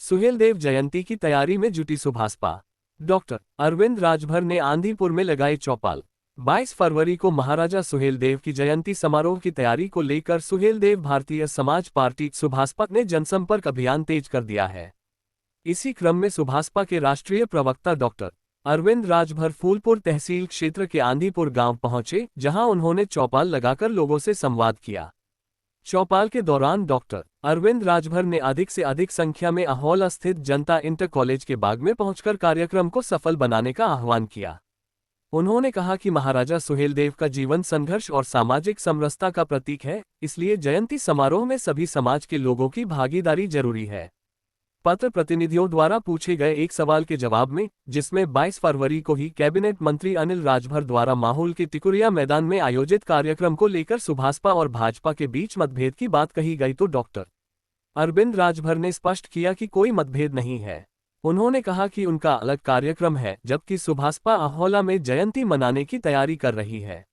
सुहेलदेव जयंती की तैयारी में जुटी सुभाषपा। डॉक्टर अरविंद राजभर ने आंधीपुर में लगाई चौपाल। 22 फरवरी को महाराजा सुहेलदेव की जयंती समारोह की तैयारी को लेकर सुहेलदेव भारतीय समाज पार्टी सुभाषपा ने जनसंपर्क अभियान तेज कर दिया है। इसी क्रम में सुभाषपा के राष्ट्रीय प्रवक्ता डॉक्टर अरविंद राजभर फूलपुर तहसील क्षेत्र के आंधीपुर गांव पहुंचे, जहां उन्होंने चौपाल लगाकर लोगों से संवाद किया। चौपाल के दौरान डॉक्टर अरविंद राजभर ने अधिक से अधिक संख्या में अहोल स्थित जनता इंटर कॉलेज के बाग में पहुंचकर कार्यक्रम को सफल बनाने का आह्वान किया। उन्होंने कहा कि महाराजा सुहेलदेव का जीवन संघर्ष और सामाजिक समरसता का प्रतीक है, इसलिए जयंती समारोह में सभी समाज के लोगों की भागीदारी जरूरी है। पत्र प्रतिनिधियों द्वारा पूछे गए एक सवाल के जवाब में, जिसमें 22 फरवरी को ही कैबिनेट मंत्री अनिल राजभर द्वारा माहौल के टिकुरिया मैदान में आयोजित कार्यक्रम को लेकर सुभाषपा और भाजपा के बीच मतभेद की बात कही गई, तो डॉक्टर अरविंद राजभर ने स्पष्ट किया कि कोई मतभेद नहीं है। उन्होंने कहा कि उनका अलग कार्यक्रम है, जबकि सुभाषपा अहोला में जयंती मनाने की तैयारी कर रही है।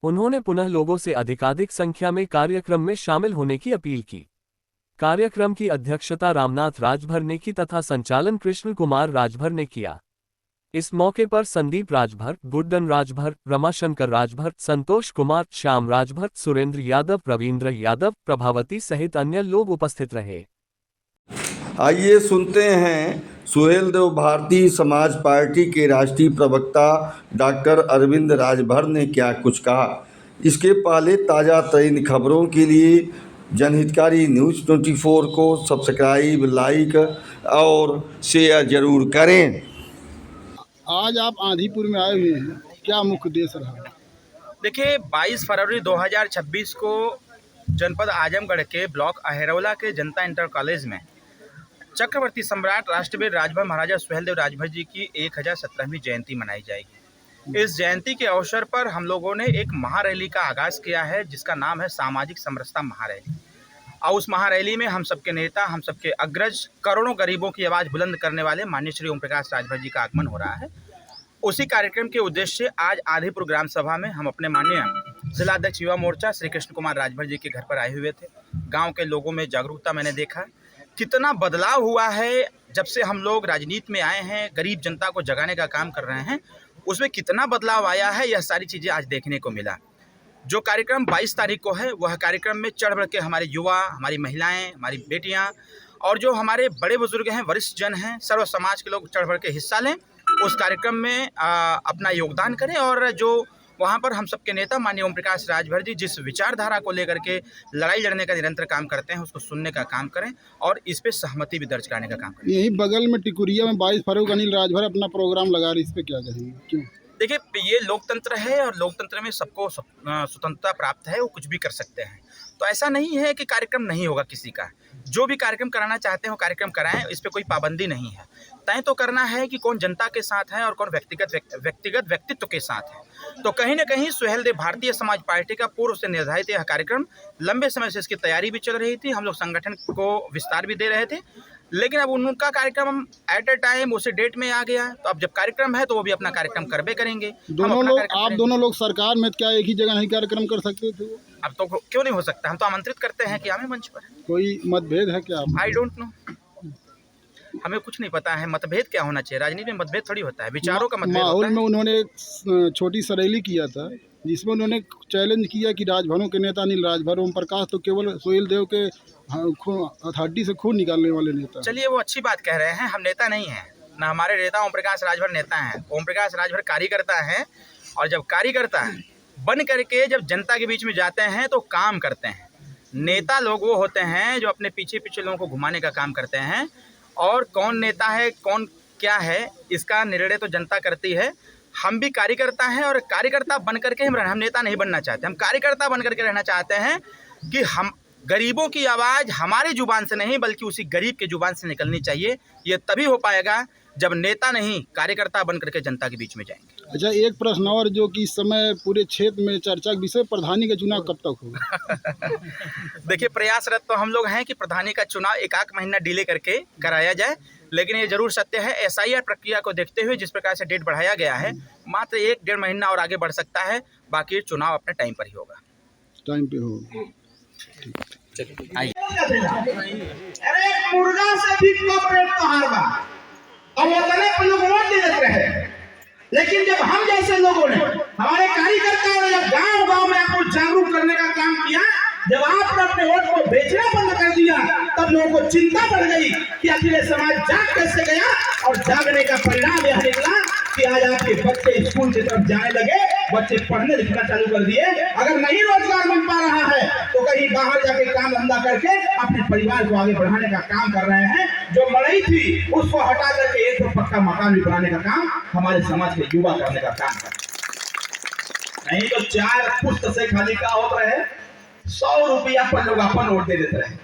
उन्होंने पुनः लोगों से अधिकाधिक संख्या में कार्यक्रम में शामिल होने की अपील की। कार्यक्रम की अध्यक्षता रामनाथ राजभर ने की तथा संचालन कृष्ण कुमार राजभर ने किया। इस मौके पर संदीप राजभर, गुड्डन राजभर, रमाशंकर राजभर, संतोष कुमार, श्याम राजभर, सुरेंद्र यादव, रविंद्र यादव, प्रभावती सहित अन्य लोग उपस्थित रहे। आइए सुनते हैं सुहेलदेव भारतीय समाज पार्टी के राष्ट्रीय प्रवक्ता डॉक्टर अरविंद राजभर ने क्या कुछ कहा। इसके पहले ताज़ा तरीन खबरों के लिए जनहितकारी न्यूज़ 24 को सब्सक्राइब, लाइक और शेयर जरूर करें। आज आप आंधीपुर में आए हुए हैं, क्या मुख्य उद्देश्य रहा? देखिए, 22 फरवरी 2026 को जनपद आजमगढ़ के ब्लॉक अहेरौला के जनता इंटर कॉलेज में चक्रवर्ती सम्राट राष्ट्रवीर राजभर महाराजा सुहेलदेव राजभर जी की 1017वीं जयंती मनाई जाएगी। इस जयंती के अवसर पर हम लोगों ने एक महारैली का आगाज़ किया है, जिसका नाम है सामाजिक समरसता महारैली। और उस महारैली में हम सबके नेता, हम सबके अग्रज, करोड़ों गरीबों की आवाज़ बुलंद करने वाले माननीय श्री ओम प्रकाश राजभर जी का आगमन हो रहा है। उसी कार्यक्रम के उद्देश्य से आज आंधीपुर ग्राम सभा में हम अपने माननीय जिलाध्यक्ष युवा मोर्चा श्री कृष्ण कुमार राजभर जी के घर पर आए हुए थे। गाँव के लोगों में जागरूकता मैंने देखा, कितना बदलाव हुआ है जब से हम लोग राजनीति में आए हैं, गरीब जनता को जगाने का काम कर रहे हैं, उसमें कितना बदलाव आया है, यह सारी चीज़ें आज देखने को मिला। जो कार्यक्रम 22 तारीख को है, वह कार्यक्रम में चढ़ बढ़ के हमारे युवा, हमारी महिलाएं, हमारी बेटियां और जो हमारे बड़े बुजुर्ग हैं, वरिष्ठ जन हैं, सर्व समाज के लोग चढ़ बढ़ के हिस्सा लें, उस कार्यक्रम में अपना योगदान करें। और जो वहाँ पर हम सबके नेता माननीय ओम प्रकाश राजभर जी जिस विचारधारा को लेकर के लड़ाई लड़ने का निरंतर काम करते हैं, उसको सुनने का काम करें और इस पे सहमति भी दर्ज कराने का काम करें। यही बगल में टिकुरिया में 22 फरवरी को अनिल राजभर अपना प्रोग्राम लगा रहे, इस पे क्या कहेंगे, क्यों? देखिए, ये लोकतंत्र है और लोकतंत्र में सबको स्वतंत्रता प्राप्त है, वो कुछ भी कर सकते हैं। तो ऐसा नहीं है कि कार्यक्रम नहीं होगा किसी का। जो भी कार्यक्रम कराना चाहते हैं वो कार्यक्रम कराएं, इस पे कोई पाबंदी नहीं है। तय तो करना है कि कौन जनता के साथ है और कौन व्यक्तिगत व्यक्तित्व के साथ है। तो कहीं ना कहीं सुहेलदेव भारतीय समाज पार्टी का पूर्व से निर्धारित यह कार्यक्रम लंबे समय से इसकी तैयारी भी चल रही थी, हम लोग संगठन को विस्तार भी दे रहे थे, लेकिन अब उनका कार्यक्रम एट ए टाइम उसी डेट में आ गया। तो अब जब कार्यक्रम है तो वो भी अपना कार्यक्रम करबे करेंगे। आप दोनों लोग सरकार में क्या एक ही जगह नहीं कार्यक्रम कर सकते थे? अब तो क्यों नहीं हो सकता? हम तो आमंत्रित करते हैं कि हमें मंच पर। कोई मतभेद है क्या? आई डोंट नो, हमें कुछ नहीं पता है मतभेद क्या होना चाहिए। राजनीति में मतभेद थोड़ी होता है, विचारों का मतभेद होता है। माहौल में उन्होंने एक छोटी सी रैली किया था, जिसमें उन्होंने चैलेंज किया कि राजभरों के नेता अनिल राजभर, ओम प्रकाश तो केवल सुहेलदेव के हड्डी से खून निकालने वाले नेता। चलिए, वो अच्छी बात कह रहे हैं, हम नेता नहीं हैं ना, हमारे नेता ओम प्रकाश राजभर नेता हैं। ओम प्रकाश राजभर कार्यकर्ता हैं और जब कार्यकर्ता बन करके जब जनता के बीच में जाते हैं तो काम करते हैं। नेता लोग वो होते हैं जो अपने पीछे पीछे लोगों को घुमाने का काम करते हैं, और कौन नेता है कौन क्या है इसका निर्णय तो जनता करती है। हम भी कार्यकर्ता हैं और कार्यकर्ता बन करके हम नेता नहीं बनना चाहते, हम कार्यकर्ता बन करके रहना चाहते हैं कि हम गरीबों की आवाज़ हमारी जुबान से नहीं बल्कि उसी गरीब की जुबान से निकलनी चाहिए। ये तभी हो पाएगा जब नेता नहीं कार्यकर्ता बन करके जनता के बीच में जाएंगे। अच्छा, एक प्रश्न और, जो कि इस समय पूरे क्षेत्र में चर्चा का विषय, प्रधानी का चुनाव कब तक होगा? देखिए, प्रयासरत तो हम लोग हैं कि प्रधानी का चुनाव एक महीना डिले करके कराया जाए, लेकिन ये जरूर सत्य है SIR प्रक्रिया को देखते हुए जिस प्रकार से डेट बढ़ाया गया है, मात्र 1-1.5 महीना और आगे बढ़ सकता है। बाकी चुनाव अपने टाइम पर ही होगा। टाइम पे होगा। आइए। अरे एक मुर्गा से भी कम रेट तोहार बा और उतने पर लोग वोट दे देते रहे। लेकिन जब हम जैसे लोगों ने, हमारे कार्यकर्ताओं ने जब गांव गांव में आपको जागरूक करने का काम किया, जब आपने अपने वोट को बेचना बंद कर दिया, तब लोगों को चिंता बढ़ गई कि आखिर ये समाज जाग कैसे गया। और जागने का परिणाम यह निकला कि आज आपके बच्चे स्कूल की तरफ जाने लगे, बच्चे पढ़ने लिखना चालू कर दिए। अगर नहीं रोजगार मिल पा रहा है तो कहीं बाहर जाके काम धंधा करके अपने परिवार को आगे बढ़ाने का काम कर रहे हैं। जो मड़ई थी उसको हटा करके एक तो पक्का मकान भी बनाने का काम हमारे समाज के युवा करने का काम कर, नहीं तो 4 पुस्त से खाली का होता है 100 रुपया पर लोग अपन वोट दे देते रहे।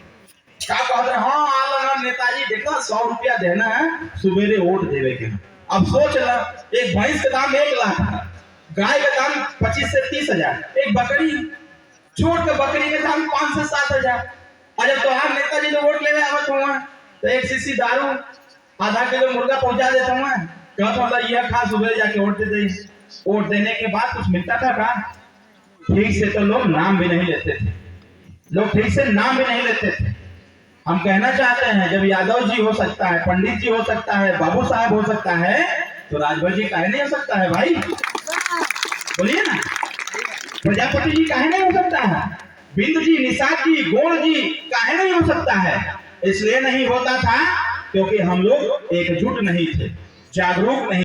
क्या कहते हैं, हाँ आला नेताजी देखो 100 रुपया देना है, सुबेरे वोट देवे के। अब सोच ला, एक भैंस का दाम 1 लाख है, गाय का दाम 25 से 30 हजार, एक बकरी छोट के बकरी के दाम 5 से 7 हजार। और जब तोहार नेताजी जो वोट लेवे आवत हुआ तो एक शीशी दारू, आधा किलो मुर्गा पहुंचा देता हुआ, कहता मतलब यह खा सुबह जाके वोट दे दे। वोट देने के बाद कुछ मिलता था का? ठीक से तो लोग नाम भी नहीं लेते थे, लोग ठीक से नाम भी नहीं लेते थे। हम कहना चाहते हैं, जब यादव जी हो सकता है, पंडित जी हो सकता है, बाबू साहब हो सकता है, तो राजभर जी काहे नहीं हो सकता है भाई? बोलिए ना, प्रजापति जी काहे नहीं हो सकता है? बिंद जी, निषाद जी, गोड़ जी काहे नहीं हो सकता है? इसलिए नहीं होता था क्योंकि हम लोग एकजुट नहीं थे, जागरूक नहीं